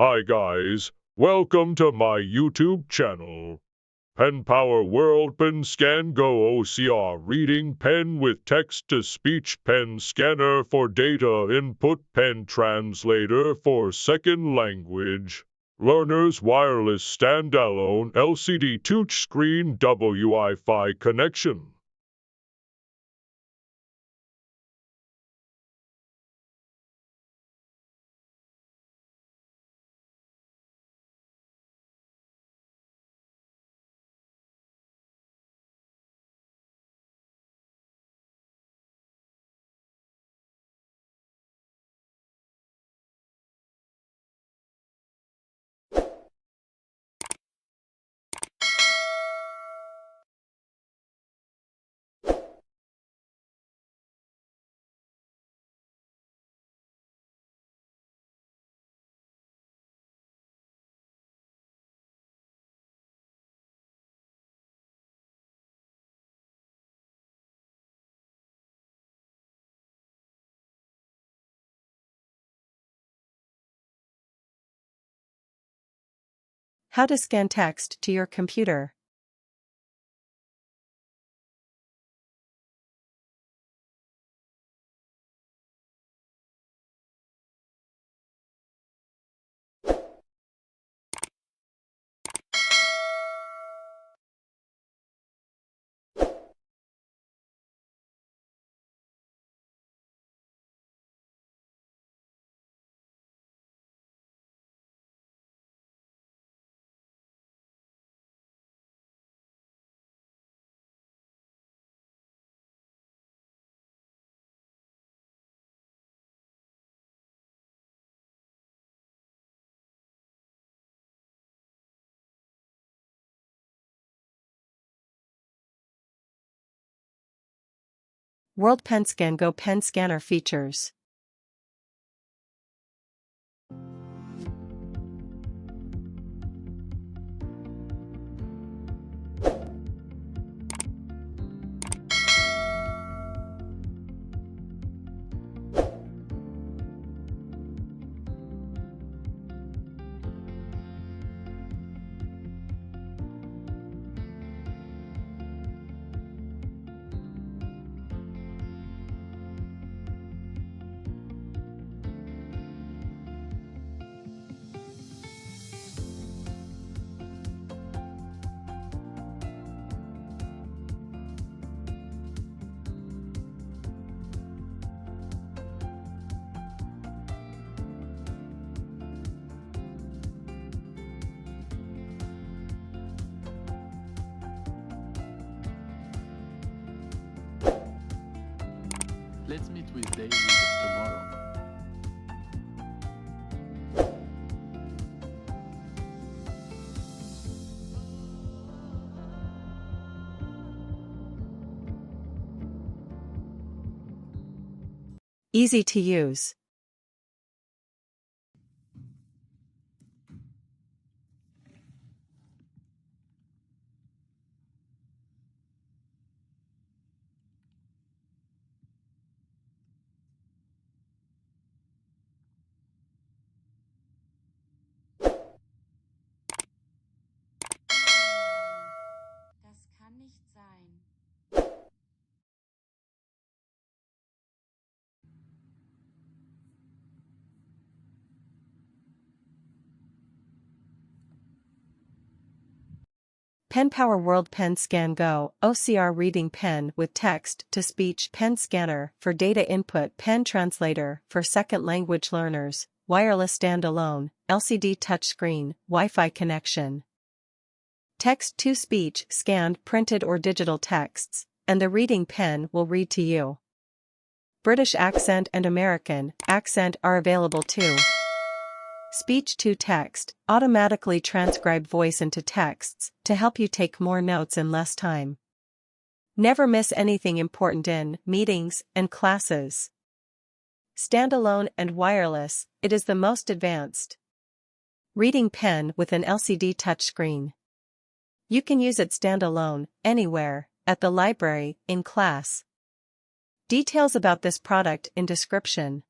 Hi guys, welcome to my YouTube channel. PenPower WorldPen Scan Go OCR Reading Pen with Text-to-Speech Pen Scanner for Data Input Pen Translator for Second Language. Learner's Wireless Standalone LCD Touchscreen Wi-Fi Connection. How to scan text to your computer. WorldPen Scan Go Pen Scanner features. Let's meet with David tomorrow. Easy to use. Das kann nicht sein. PenPower WorldPen Scan Go OCR Reading Pen with Text-to-Speech Pen Scanner for Data Input Pen Translator for Second Language Learners, Wireless Standalone, LCD Touchscreen, Wi-Fi Connection. Text-to-Speech scanned printed or digital texts, and the reading pen will read to you. British accent and American accent are available too. Speech-to-text automatically transcribe voice into texts to help you take more notes in less time. Never miss anything important in meetings and classes. Standalone and wireless, it is the most advanced reading pen with an LCD touchscreen. You can use it standalone, anywhere, at the library, in class. Details about this product in description.